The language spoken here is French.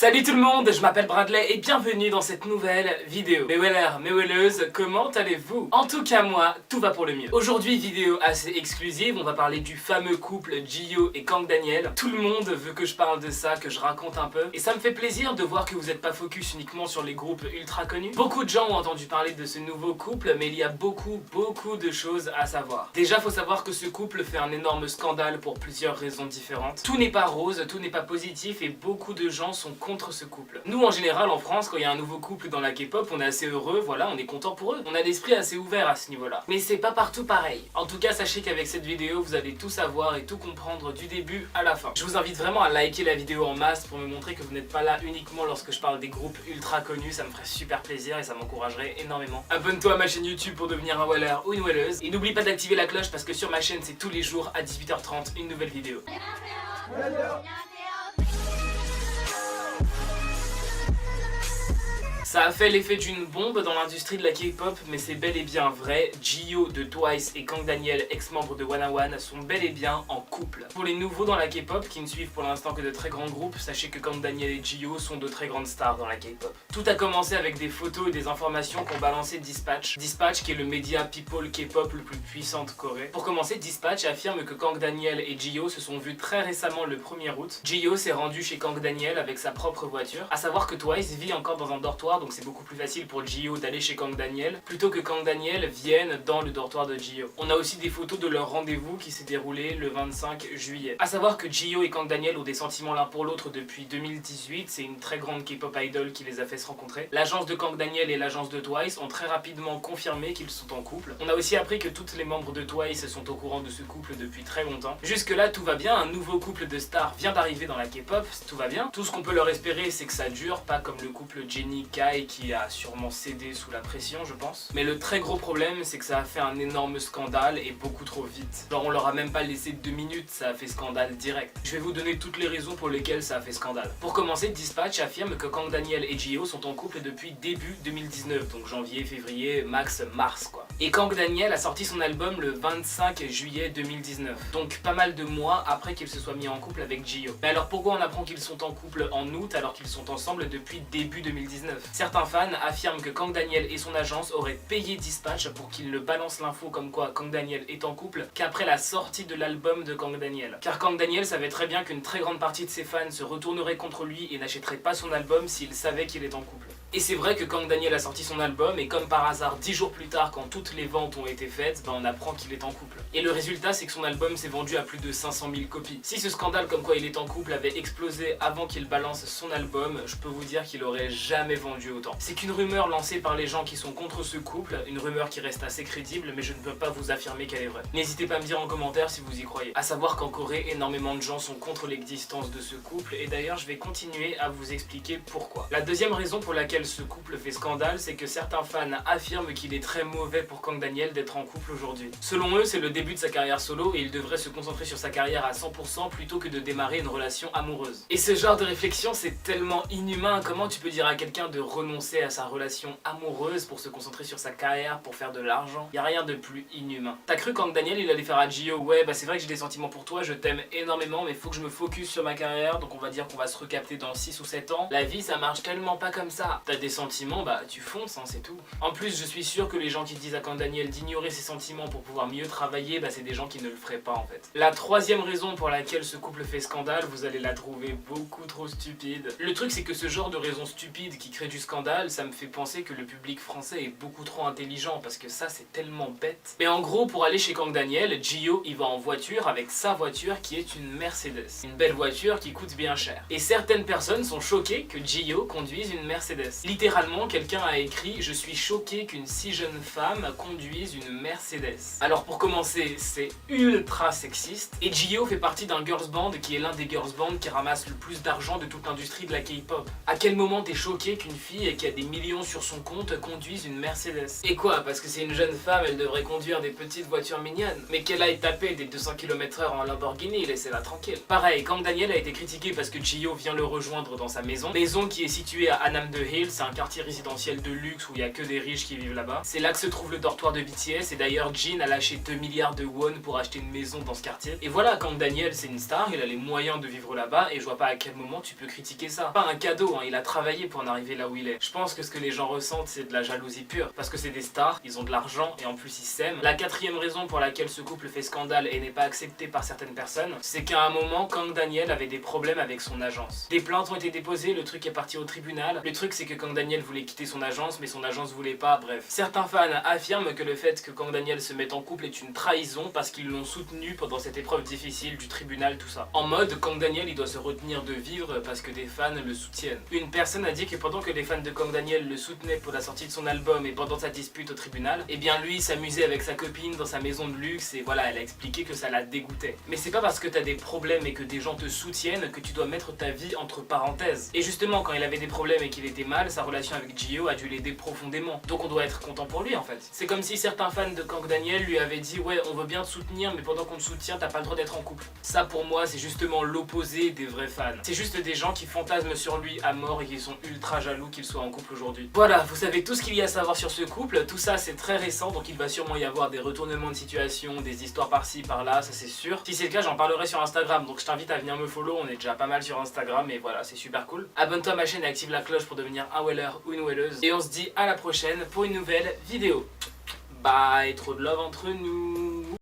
Salut tout le monde, je m'appelle Bradley et bienvenue dans cette nouvelle vidéo. Mes wellers, mes welleuses, comment allez-vous? En tout cas moi, tout va pour le mieux. Aujourd'hui, vidéo assez exclusive, on va parler du fameux couple Gio et Kang Daniel. Tout le monde veut que je parle de ça, que je raconte un peu. Et ça me fait plaisir de voir que vous n'êtes pas focus uniquement sur les groupes ultra connus. Beaucoup de gens ont entendu parler de ce nouveau couple, mais il y a beaucoup de choses à savoir. Déjà, faut savoir que ce couple fait un énorme scandale pour plusieurs raisons différentes. Tout n'est pas rose, tout n'est pas positif et beaucoup de gens sont contre ce couple. Nous en général en France, quand il y a un nouveau couple dans la K-pop, on est assez heureux, voilà, on est content pour eux. On a l'esprit assez ouvert à ce niveau-là. Mais c'est pas partout pareil. En tout cas, sachez qu'avec cette vidéo, vous allez tout savoir et tout comprendre du début à la fin. Je vous invite vraiment à liker la vidéo en masse pour me montrer que vous n'êtes pas là uniquement lorsque je parle des groupes ultra connus, ça me ferait super plaisir et ça m'encouragerait énormément. Abonne-toi à ma chaîne YouTube pour devenir un weller ou une welleuse. Et n'oublie pas d'activer la cloche parce que sur ma chaîne, c'est tous les jours à 18h30 une nouvelle vidéo. Ça a fait l'effet d'une bombe dans l'industrie de la K-pop, mais c'est bel et bien vrai. Gio de Twice et Kang Daniel, ex-membre de ONE, sont bel et bien en couple. Pour les nouveaux dans la K-pop, qui ne suivent pour l'instant que de très grands groupes, sachez que Kang Daniel et Gio sont de très grandes stars dans la K-pop. Tout a commencé avec des photos et des informations qu'ont balancé Dispatch. Dispatch qui est le média people K-pop le plus puissant de Corée. Pour commencer, Dispatch affirme que Kang Daniel et Gio se sont vus très récemment le 1er août. Gio s'est rendu chez Kang Daniel avec sa propre voiture. À savoir que Twice vit encore dans un dortoir, donc c'est beaucoup plus facile pour Gio d'aller chez Kang Daniel plutôt que Kang Daniel vienne dans le dortoir de Gio. On a aussi des photos de leur rendez-vous qui s'est déroulé le 25 juillet. A savoir que Gio et Kang Daniel ont des sentiments l'un pour l'autre depuis 2018, c'est une très grande K-pop idol qui les a fait se rencontrer. L'agence de Kang Daniel et l'agence de Twice ont très rapidement confirmé qu'ils sont en couple. On a aussi appris que toutes les membres de Twice sont au courant de ce couple depuis très longtemps. Jusque là tout va bien, un nouveau couple de stars vient d'arriver dans la K-pop, tout va bien. Tout ce qu'on peut leur espérer c'est que ça dure, pas comme le couple Jennie-Kai qui a sûrement cédé sous la pression je pense. Mais le très gros problème c'est que ça a fait un énorme scandale et beaucoup trop vite. Genre on leur a même pas laissé 2 minutes, ça a fait scandale direct. Je vais vous donner toutes les raisons pour lesquelles ça a fait scandale. Pour commencer, Dispatch affirme que Kang Daniel et Gio sont en couple depuis début 2019, donc janvier, février, max mars quoi. Et Kang Daniel a sorti son album le 25 juillet 2019, donc pas mal de mois après qu'il se soit mis en couple avec Gio. Mais alors pourquoi on apprend qu'ils sont en couple en août alors qu'ils sont ensemble depuis début 2019? Certains fans affirme que Kang Daniel et son agence auraient payé Dispatch pour qu'il ne balance l'info comme quoi Kang Daniel est en couple qu'après la sortie de l'album de Kang Daniel. Car Kang Daniel savait très bien qu'une très grande partie de ses fans se retourneraient contre lui et n'achèteraient pas son album s'ils savaient qu'il est en couple. Et c'est vrai que Kang Daniel a sorti son album et comme par hasard 10 jours plus tard quand toutes les ventes ont été faites, on apprend qu'il est en couple. Et le résultat c'est que son album s'est vendu à plus de 500 000 copies. Si ce scandale comme quoi il est en couple avait explosé avant qu'il balance son album, je peux vous dire qu'il aurait jamais vendu autant. C'est qu'une rumeur lancée par les gens qui sont contre ce couple, une rumeur qui reste assez crédible mais je ne peux pas vous affirmer qu'elle est vraie. N'hésitez pas à me dire en commentaire si vous y croyez. A savoir qu'en Corée, énormément de gens sont contre l'existence de ce couple et d'ailleurs je vais continuer à vous expliquer pourquoi. La deuxième raison pour laquelle ce couple fait scandale, c'est que certains fans affirment qu'il est très mauvais pour Kang Daniel d'être en couple aujourd'hui. Selon eux, c'est le début de sa carrière solo et il devrait se concentrer sur sa carrière à 100% plutôt que de démarrer une relation amoureuse. Et ce genre de réflexion, c'est tellement inhumain. Comment tu peux dire à quelqu'un de renoncer à sa relation amoureuse pour se concentrer sur sa carrière, pour faire de l'argent? Y a rien de plus inhumain. T'as cru Kang Daniel il allait faire à Gio, ouais bah c'est vrai que j'ai des sentiments pour toi, je t'aime énormément mais faut que je me focus sur ma carrière, donc on va dire qu'on va se recapter dans 6 ou 7 ans. La vie ça marche tellement pas comme ça. T'as des sentiments, bah tu fonces hein, c'est tout. En plus je suis sûr que les gens qui disent à Kang Daniel d'ignorer ses sentiments pour pouvoir mieux travailler, bah c'est des gens qui ne le feraient pas en fait. La troisième raison pour laquelle ce couple fait scandale, vous allez la trouver beaucoup trop stupide. Le truc c'est que ce genre de raison stupide qui crée du scandale, ça me fait penser que le public français est beaucoup trop intelligent parce que ça c'est tellement bête. Mais en gros pour aller chez Kang Daniel, Gio il va en voiture avec sa voiture qui est une Mercedes. Une belle voiture qui coûte bien cher. Et certaines personnes sont choquées que Gio conduise une Mercedes. Littéralement quelqu'un a écrit « Je suis choqué qu'une si jeune femme conduise une Mercedes ». Alors pour commencer c'est ultra sexiste et Gio fait partie d'un girls band qui est l'un des girls bands qui ramasse le plus d'argent de toute l'industrie de la K-pop. À quel moment t'es choqué qu'une fille qui a des millions sur son compte conduise une Mercedes? Et quoi, parce que c'est une jeune femme, elle devrait conduire des petites voitures mignonnes? Mais qu'elle aille taper des 200 km/h en Lamborghini, laissez-la tranquille. Pareil, Kang Daniel a été critiqué parce que Gio vient le rejoindre dans sa maison qui est située à Annam de Hill, Hill, c'est un quartier résidentiel de luxe où il y a que des riches qui vivent là-bas. C'est là que se trouve le dortoir de BTS et d'ailleurs Jin a lâché 2 milliards de won pour acheter une maison dans ce quartier. Et voilà, Kang Daniel c'est une star, il a les moyens de vivre là-bas et je vois pas à quel moment tu peux critiquer ça. Pas un cadeau, hein, il a travaillé pour en arriver là où il est. Je pense que ce que les gens ressentent c'est de la jalousie pure parce que c'est des stars, ils ont de l'argent et en plus ils s'aiment. La quatrième raison pour laquelle ce couple fait scandale et n'est pas accepté par certaines personnes, c'est qu'à un moment Kang Daniel avait des problèmes avec son agence. Des plaintes ont été déposées, le truc est parti au tribunal. Le truc c'est que Kang Daniel voulait quitter son agence mais son agence voulait pas, bref. Certains fans affirment que le fait que Kang Daniel se mette en couple est une trahison parce qu'ils l'ont soutenu pendant cette épreuve difficile du tribunal, tout ça. En mode, Kang Daniel il doit se retenir de vivre parce que des fans le soutiennent. Une personne a dit que pendant que les fans de Kang Daniel le soutenaient pour la sortie de son album et pendant sa dispute au tribunal, eh bien lui s'amusait avec sa copine dans sa maison de luxe et voilà, elle a expliqué que ça la dégoûtait. Mais c'est pas parce que t'as des problèmes et que des gens te soutiennent que tu dois mettre ta vie entre parenthèses. Et justement, quand il avait des problèmes et qu'il était mal, sa relation avec Jihyo a dû l'aider profondément. Donc on doit être content pour lui en fait. C'est comme si certains fans de Kang Daniel lui avaient dit ouais, on veut bien te soutenir mais pendant qu'on te soutient, t'as pas le droit d'être en couple. Ça pour moi, c'est justement l'opposé des vrais fans. C'est juste des gens qui fantasment sur lui à mort et qui sont ultra jaloux qu'il soit en couple aujourd'hui. Voilà, vous savez tout ce qu'il y a à savoir sur ce couple. Tout ça c'est très récent donc il va sûrement y avoir des retournements de situation, des histoires par-ci par-là, ça c'est sûr. Si c'est le cas, j'en parlerai sur Instagram donc je t'invite à venir me follow, on est déjà pas mal sur Instagram et voilà, c'est super cool. Abonne-toi à ma chaîne et active la cloche pour devenir un weller ou une welleuse. Et on se dit à la prochaine pour une nouvelle vidéo. Bye, trop de love entre nous.